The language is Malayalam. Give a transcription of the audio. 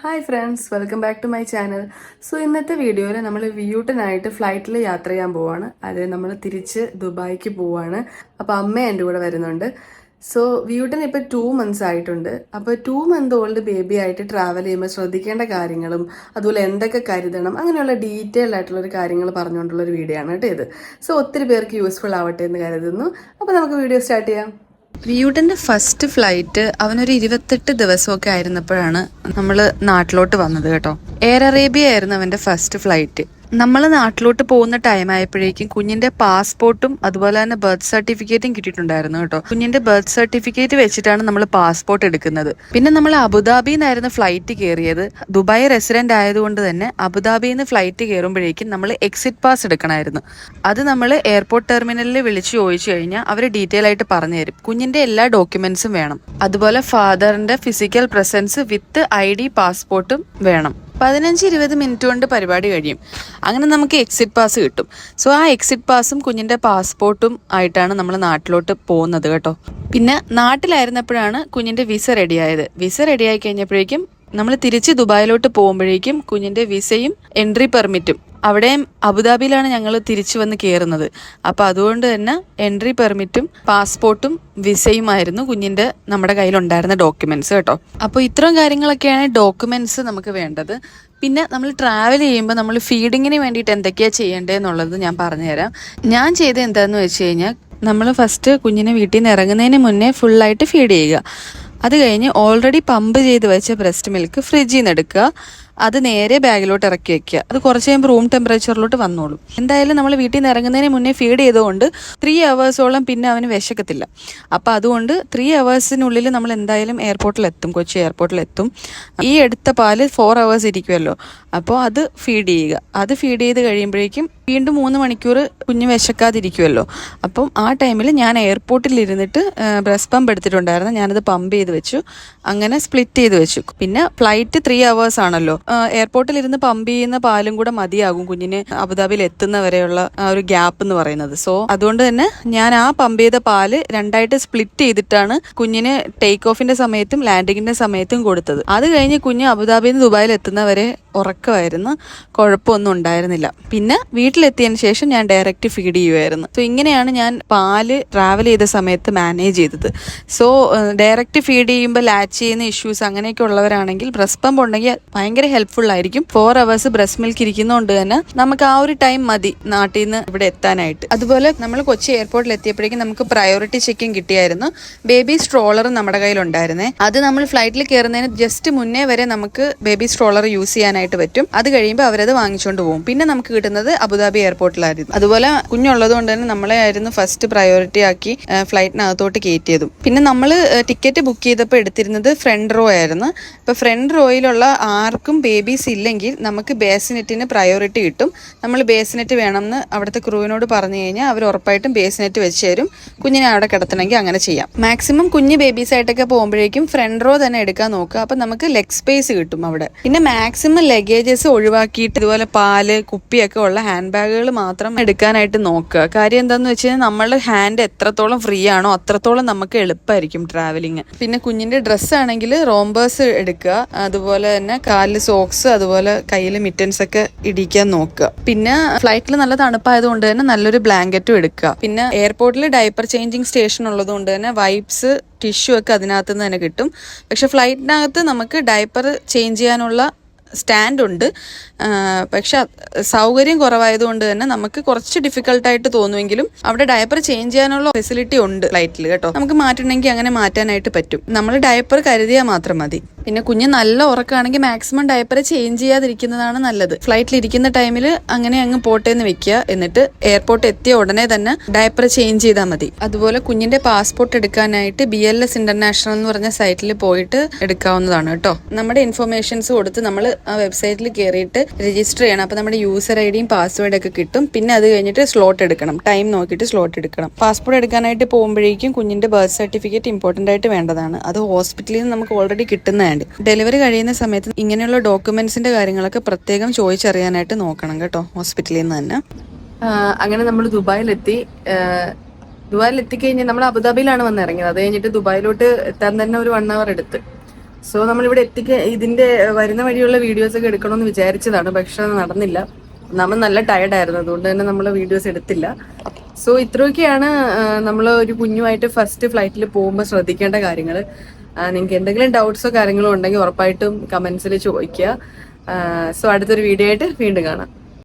Hi friends, welcome back to my channel. So ഇന്നത്തെ വീഡിയോയിൽ നമ്മൾ വിയൂട്ടനായിട്ട് ഫ്ലൈറ്റിൽ യാത്ര ചെയ്യാൻ പോവാണ്. അത് നമ്മൾ തിരിച്ച് ദുബായിക്ക് പോവാണ്. അപ്പോൾ അമ്മ എൻ്റെ കൂടെ വരുന്നുണ്ട്. സോ വിയൂട്ടൻ ഇപ്പോൾ 2 months ആയിട്ടുണ്ട്. അപ്പോൾ 2 month ഓൾഡ് ബേബി ആയിട്ട് ട്രാവൽ ചെയ്യുമ്പോൾ ശ്രദ്ധിക്കേണ്ട കാര്യങ്ങളും അതുപോലെ എന്തൊക്കെ കരുതണം അങ്ങനെയുള്ള ഡീറ്റെയിൽ ആയിട്ടുള്ളൊരു കാര്യങ്ങൾ പറഞ്ഞുകൊണ്ടുള്ളൊരു വീഡിയോ ആണ് കേട്ടോ ഇത്. സോ ഒത്തിരി പേർക്ക് യൂസ്ഫുൾ ആവട്ടെ എന്ന് കരുതുന്നു. അപ്പോൾ നമുക്ക് വീഡിയോ സ്റ്റാർട്ട് ചെയ്യാം. വിയൂട്ടന്റെ ഫസ്റ്റ് ഫ്ലൈറ്റ് അവനൊരു 28 ദിവസമൊക്കെ ആയിരുന്നപ്പോഴാണ് നമ്മൾ നാട്ടിലോട്ട് വന്നത് കേട്ടോ. എയർ അറേബ്യ ആയിരുന്നു അവന്റെ ഫസ്റ്റ് ഫ്ലൈറ്റ്. നമ്മൾ നാട്ടിലോട്ട് പോകുന്ന ടൈം ആയപ്പോഴേക്കും കുഞ്ഞിന്റെ പാസ്പോർട്ടും അതുപോലെ തന്നെ ബർത്ത് സർട്ടിഫിക്കറ്റും കിട്ടിയിട്ടുണ്ടായിരുന്നു കേട്ടോ. കുഞ്ഞിന്റെ ബർത്ത് സർട്ടിഫിക്കറ്റ് വെച്ചിട്ടാണ് നമ്മൾ പാസ്പോർട്ട് എടുക്കുന്നത്. പിന്നെ നമ്മൾ അബുദാബിന്നായിരുന്നു ഫ്ലൈറ്റ് കയറിയത്. ദുബായ് റെസിഡന്റ് ആയതുകൊണ്ട് തന്നെ അബുദാബിയിൽ നിന്ന് ഫ്ലൈറ്റ് കയറുമ്പോഴേക്കും നമ്മൾ എക്സിറ്റ് പാസ് എടുക്കണമായിരുന്നു. അത് നമ്മൾ എയർപോർട്ട് ടെർമിനലിൽ വിളിച്ച് ചോദിച്ചു കഴിഞ്ഞാൽ അവർ ഡീറ്റെയിൽ ആയിട്ട് പറഞ്ഞു തരും. കുഞ്ഞിന്റെ എല്ലാ ഡോക്യുമെന്റ്സും വേണം. അതുപോലെ ഫാദറിന്റെ ഫിസിക്കൽ പ്രസൻസ് വിത്ത് ID പാസ്പോർട്ടും വേണം. 15-20 മിനിറ്റ് കൊണ്ട് പരിപാടി കഴിയും. അങ്ങനെ നമുക്ക് എക്സിറ്റ് പാസ് കിട്ടും. സോ ആ എക്സിറ്റ് പാസും കുഞ്ഞിന്റെ പാസ്പോർട്ടും ആയിട്ടാണ് നമ്മൾ നാട്ടിലോട്ട് പോകുന്നത് കേട്ടോ. പിന്നെ നാട്ടിലായിരുന്നപ്പോഴാണ് കുഞ്ഞിന്റെ വിസ റെഡിയായത്. വിസ റെഡിയായി കഴിഞ്ഞപ്പോഴേക്കും നമ്മൾ തിരിച്ച് ദുബായിലോട്ട് പോകുമ്പോഴേക്കും കുഞ്ഞിന്റെ വിസയും എൻട്രി പെർമിറ്റും അവിടെയും അബുദാബിയിലാണ് ഞങ്ങൾ തിരിച്ചു വന്ന് കയറുന്നത്. അപ്പം അതുകൊണ്ട് തന്നെ എൻട്രി പെർമിറ്റും പാസ്പോർട്ടും വിസയുമായിരുന്നു കുഞ്ഞിന്റെ നമ്മുടെ കയ്യിലുണ്ടായിരുന്ന ഡോക്യുമെന്റ്സ് കേട്ടോ. അപ്പോൾ ഇത്രയും കാര്യങ്ങളൊക്കെയാണ് ഡോക്യുമെന്റ്സ് നമുക്ക് വേണ്ടത്. പിന്നെ നമ്മൾ ട്രാവൽ ചെയ്യുമ്പോൾ നമ്മൾ ഫീഡിങ്ങിന് വേണ്ടിയിട്ട് എന്തൊക്കെയാണ് ചെയ്യേണ്ടതെന്നുള്ളത് ഞാൻ പറഞ്ഞുതരാം. ഞാൻ ചെയ്തത് എന്താണെന്ന് വെച്ച് കഴിഞ്ഞാൽ നമ്മൾ ഫസ്റ്റ് കുഞ്ഞിനെ വീട്ടിൽ നിന്ന് ഇറങ്ങുന്നതിന് മുന്നേ ഫുള്ളായിട്ട് ഫീഡ് ചെയ്യുക. അത് കഴിഞ്ഞ് ഓൾറെഡി പമ്പ് ചെയ്ത് വെച്ച ബ്രസ്റ്റ് മിൽക്ക് ഫ്രിഡ്ജിൽ നിന്ന് എടുക്കുക. അത് നേരെ ബാഗിലോട്ട് ഇറക്കി വെക്കുക. അത് കുറച്ച് കഴിയുമ്പോൾ റൂം ടെമ്പറേച്ചറിലോട്ട് വന്നോളും. എന്തായാലും നമ്മൾ വീട്ടിൽ നിന്ന് ഇറങ്ങുന്നതിന് മുന്നേ ഫീഡ് ചെയ്തുകൊണ്ട് 3 hours പിന്നെ അവന് വിശക്കത്തില്ല. അപ്പം അതുകൊണ്ട് 3 hours നമ്മൾ എന്തായാലും എയർപോർട്ടിലെത്തും, കൊച്ചി എയർപോർട്ടിലെത്തും. ഈ എടുത്ത പാല് 4 hours ഇരിക്കുമല്ലോ, അപ്പോൾ അത് ഫീഡ് ചെയ്യുക. അത് ഫീഡ് ചെയ്ത് കഴിയുമ്പോഴേക്കും വീണ്ടും 3 മണിക്കൂർ കുഞ്ഞ് വിശക്കാതിരിക്കുമല്ലോ. അപ്പം ആ ടൈമിൽ ഞാൻ എയർപോർട്ടിൽ ഇരുന്നിട്ട് ബ്രസ്റ്റ് പമ്പ് എടുത്തിട്ടുണ്ടായിരുന്നു. ഞാനത് പമ്പ് ചെയ്ത് വെച്ചു. അങ്ങനെ സ്പ്ലിറ്റ് ചെയ്ത് വെച്ചു. പിന്നെ ഫ്ലൈറ്റ് 3 hours ആണല്ലോ. എയർപോർട്ടിൽ ഇരുന്ന് പമ്പ് ചെയ്യുന്ന പാലും കൂടെ മതിയാകും കുഞ്ഞിന് അബുദാബിയിൽ എത്തുന്നവരെയുള്ള ആ ഒരു ഗ്യാപ്പ് എന്ന് പറയുന്നത്. സോ അതുകൊണ്ട് തന്നെ ഞാൻ ആ പമ്പ് ചെയ്ത പാല് 2ആയിട്ട് സ്പ്ലിറ്റ് ചെയ്തിട്ടാണ് കുഞ്ഞിന് ടേക്ക് ഓഫിന്റെ സമയത്തും ലാൻഡിങ്ങിന്റെ സമയത്തും കൊടുത്തത്. അത് കഴിഞ്ഞ് കുഞ്ഞ് അബുദാബിയിൽ നിന്ന് ദുബായിൽ എത്തുന്നവരെ ഉറക്കമായിരുന്നു, കുഴപ്പമൊന്നും ഉണ്ടായിരുന്നില്ല. പിന്നെ വീട്ടിലെത്തിയതിന് ശേഷം ഞാൻ ഡയറക്റ്റ് ഫീഡ് ചെയ്യുമായിരുന്നു. സോ ഇങ്ങനെയാണ് ഞാൻ പാല് ട്രാവൽ ചെയ്ത സമയത്ത് മാനേജ് ചെയ്തത്. സോ ഡയറക്റ്റ് ഫീഡ് ചെയ്യുമ്പോൾ ലാച്ച് ചെയ്യുന്ന ഇഷ്യൂസ് അങ്ങനെയൊക്കെ ഉള്ളവരാണെങ്കിൽ ബ്രസ്റ്റ് പമ്പ് ഉണ്ടെങ്കിൽ ഭയങ്കര ഹെൽപ്ഫുൾ ആയിരിക്കും. 4 hours ബ്രസ്റ്റ് മിൽക്ക് ഇരിക്കുന്നതുകൊണ്ട് തന്നെ നമുക്ക് ആ ഒരു ടൈം മതി നാട്ടിൽ നിന്ന് ഇവിടെ എത്താനായിട്ട്. അതുപോലെ നമ്മൾ കൊച്ചി എയർപോർട്ടിൽ എത്തിയപ്പോഴേക്കും നമുക്ക് പ്രയോറിറ്റി ചെക്കിങ് കിട്ടിയായിരുന്നു. ബേബി സ്ട്രോളർ നമ്മുടെ കയ്യിലുണ്ടായിരുന്നേ. അത് നമ്മൾ ഫ്ലൈറ്റിൽ കയറുന്നതിന് ജസ്റ്റ് മുന്നേ വരെ നമുക്ക് ബേബി സ്ട്രോളർ യൂസ് ചെയ്യാനായിട്ട് പറ്റും. അത് കഴിയുമ്പോൾ അവരത് വാങ്ങിച്ചുകൊണ്ട് പോകും. പിന്നെ നമുക്ക് കിട്ടുന്നത് അബുദാബി എയർപോർട്ടിലായിരുന്നു. അതുപോലെ കുഞ്ഞുള്ളത് കൊണ്ട് തന്നെ നമ്മളെ ആയിരുന്നു ഫസ്റ്റ് പ്രയോറിറ്റി ആക്കി ഫ്ലൈറ്റിനകത്തോട്ട് കയറ്റിയതും. പിന്നെ നമ്മൾ ടിക്കറ്റ് ബുക്ക് ചെയ്തപ്പോൾ എടുത്തിരുന്നത് ഫ്രണ്ട് റോ ആയിരുന്നു. ഇപ്പൊ ഫ്രണ്ട് റോയിലുള്ള ആർക്കും ബേബീസ് ഇല്ലെങ്കിൽ നമുക്ക് ബേസിനെറ്റിന് പ്രയോറിറ്റി കിട്ടും. നമ്മൾ ബേസിനെറ്റ് വേണമെന്ന് അവിടുത്തെ ക്രൂവിനോട് പറഞ്ഞു കഴിഞ്ഞാൽ അവർ ഉറപ്പായിട്ടും ബേസിനെറ്റ് വെച്ച് തരും. കുഞ്ഞിനെ അവിടെ കിടത്തണമെങ്കിൽ അങ്ങനെ ചെയ്യാം. മാക്സിമം കുഞ്ഞ് ബേബീസ് ആയിട്ടൊക്കെ പോകുമ്പോഴേക്കും ഫ്രണ്ട് റോ തന്നെ എടുക്കാൻ നോക്കുക. അപ്പൊ നമുക്ക് ലെഗ് സ്പേസ് കിട്ടും അവിടെ. പിന്നെ മാക്സിമം ലഗേജസ് ഒഴിവാക്കിയിട്ട് ഇതുപോലെ പാല് കുപ്പിയൊക്കെ ഉള്ള ഹാൻഡ് ബാഗുകൾ മാത്രം എടുക്കാനായിട്ട് നോക്കുക. കാര്യം എന്താന്ന് വെച്ച് കഴിഞ്ഞാൽ നമ്മളുടെ ഹാൻഡ് എത്രത്തോളം ഫ്രീ ആണോ അത്രത്തോളം നമുക്ക് എളുപ്പമായിരിക്കും ട്രാവലിങ്. പിന്നെ കുഞ്ഞിന്റെ ഡ്രസ്സ് ആണെങ്കിൽ റോംബേഴ്സ് എടുക്കുക. അതുപോലെ തന്നെ കാലില് സോക്സ്, അതുപോലെ കയ്യിൽ മിറ്റൻസ് ഒക്കെ ഇടിക്കാൻ നോക്കുക. പിന്നെ ഫ്ലൈറ്റിൽ നല്ല തണുപ്പായതുകൊണ്ട് തന്നെ നല്ലൊരു ബ്ലാങ്കറ്റും എടുക്കുക. പിന്നെ എയർപോർട്ടിൽ ഡയപ്പർ ചേഞ്ചിങ് സ്റ്റേഷൻ ഉള്ളത് കൊണ്ട് തന്നെ വൈപ്സ് ടിഷ്യൂ ഒക്കെ അതിനകത്ത് നിന്ന് തന്നെ കിട്ടും. പക്ഷെ ഫ്ലൈറ്റിനകത്ത് നമുക്ക് ഡയപ്പർ ചേഞ്ച് ചെയ്യാനുള്ള സ്റ്റാൻഡ് ഉണ്ട്. പക്ഷെ സൗകര്യം കുറവായതുകൊണ്ട് തന്നെ നമുക്ക് കുറച്ച് ഡിഫിക്കൽട്ടായിട്ട് തോന്നുമെങ്കിലും അവിടെ ഡയപ്പർ ചേഞ്ച് ചെയ്യാനുള്ള ഫെസിലിറ്റി ഉണ്ട് ഫ്ലൈറ്റിൽ കേട്ടോ. നമുക്ക് മാറ്റണമെങ്കിൽ അങ്ങനെ മാറ്റാനായിട്ട് പറ്റും. നമ്മൾ ഡയപ്പർ കരുതിയാൽ മാത്രം മതി. പിന്നെ കുഞ്ഞ് നല്ല ഉറക്കമാണെങ്കിൽ മാക്സിമം ഡയപ്പർ ചേഞ്ച് ചെയ്യാതിരിക്കുന്നതാണ് നല്ലത്. ഫ്ലൈറ്റിൽ ഇരിക്കുന്ന ടൈമിൽ അങ്ങനെ അങ്ങ് പോട്ടേന്ന് വെക്കുക. എന്നിട്ട് എയർപോർട്ട് എത്തിയ ഉടനെ തന്നെ ഡയപ്പർ ചേഞ്ച് ചെയ്താൽ മതി. അതുപോലെ കുഞ്ഞിന്റെ പാസ്പോർട്ട് എടുക്കാനായിട്ട് BLS ഇന്റർനാഷണൽ എന്ന് പറഞ്ഞ സൈറ്റിൽ പോയിട്ട് എടുക്കാവുന്നതാണ് കേട്ടോ. നമ്മുടെ ഇൻഫർമേഷൻസ് കൊടുത്ത് നമ്മൾ ആ വെബ്സൈറ്റിൽ കയറിയിട്ട് രജിസ്റ്റർ ചെയ്യണം. അപ്പോൾ നമ്മുടെ യൂസർ ഐഡിയും പാസ്വേഡ് ഒക്കെ കിട്ടും. പിന്നെ അത് കഴിഞ്ഞിട്ട് സ്ലോട്ട് എടുക്കണം, ടൈം നോക്കിയിട്ട് സ്ലോട്ട് എടുക്കണം. പാസ്പോർട്ട് എടുക്കാനായിട്ട് പോകുമ്പോഴേക്കും കുഞ്ഞിന്റെ ബർത്ത് സർട്ടിഫിക്കറ്റ് ഇമ്പോർട്ടന്റ് ആയിട്ട് വേണ്ടതാണ്. അത് ഹോസ്പിറ്റലിൽ നിന്ന് നമുക്ക് ഓൾറെഡി കിട്ടുന്നതാണ്. ഡെലിവറി കഴിയുന്ന സമയത്ത് ഇങ്ങനെയുള്ള ഡോക്യുമെന്റ്സിന്റെ കാര്യങ്ങളൊക്കെ പ്രത്യേകം ചോദിച്ചറിയാനായിട്ട് നോക്കണം കേട്ടോ, ഹോസ്പിറ്റലിൽ നിന്ന് തന്നെ. അങ്ങനെ നമ്മൾ ദുബായിലെത്തി. ദുബായിൽ എത്തിക്കഴിഞ്ഞാൽ നമ്മൾ അബുദാബിയിലാണ് വന്ന് ഇറങ്ങിയത്. അത് കഴിഞ്ഞിട്ട് ദുബായിലോട്ട് എത്താൻ തന്നെ ഒരു 1 hour എടുത്ത്. സോ നമ്മളിവിടെ ഇതിന്റെ വരുന്ന വഴിയുള്ള വീഡിയോസ് ഒക്കെ എടുക്കണമെന്ന് വിചാരിച്ചതാണ്, പക്ഷെ അത് നടന്നില്ല. നമ്മൾ നല്ല ടയർഡായിരുന്നു, അതുകൊണ്ട് തന്നെ നമ്മൾ വീഡിയോസ് എടുത്തില്ല. സോ ഇത്രയൊക്കെയാണ് നമ്മൾ ഒരു കുഞ്ഞുമായിട്ട് ഫസ്റ്റ് ഫ്ലൈറ്റിൽ പോകുമ്പോൾ ശ്രദ്ധിക്കേണ്ട കാര്യങ്ങൾ. നിങ്ങൾക്ക് എന്തെങ്കിലും ഡൗട്ട്സോ കാര്യങ്ങളോ ഉണ്ടെങ്കിൽ ഉറപ്പായിട്ടും കമന്റ്സിൽ ചോദിക്കുക. സോ അടുത്തൊരു വീഡിയോ ആയിട്ട് വീണ്ടും കാണാം.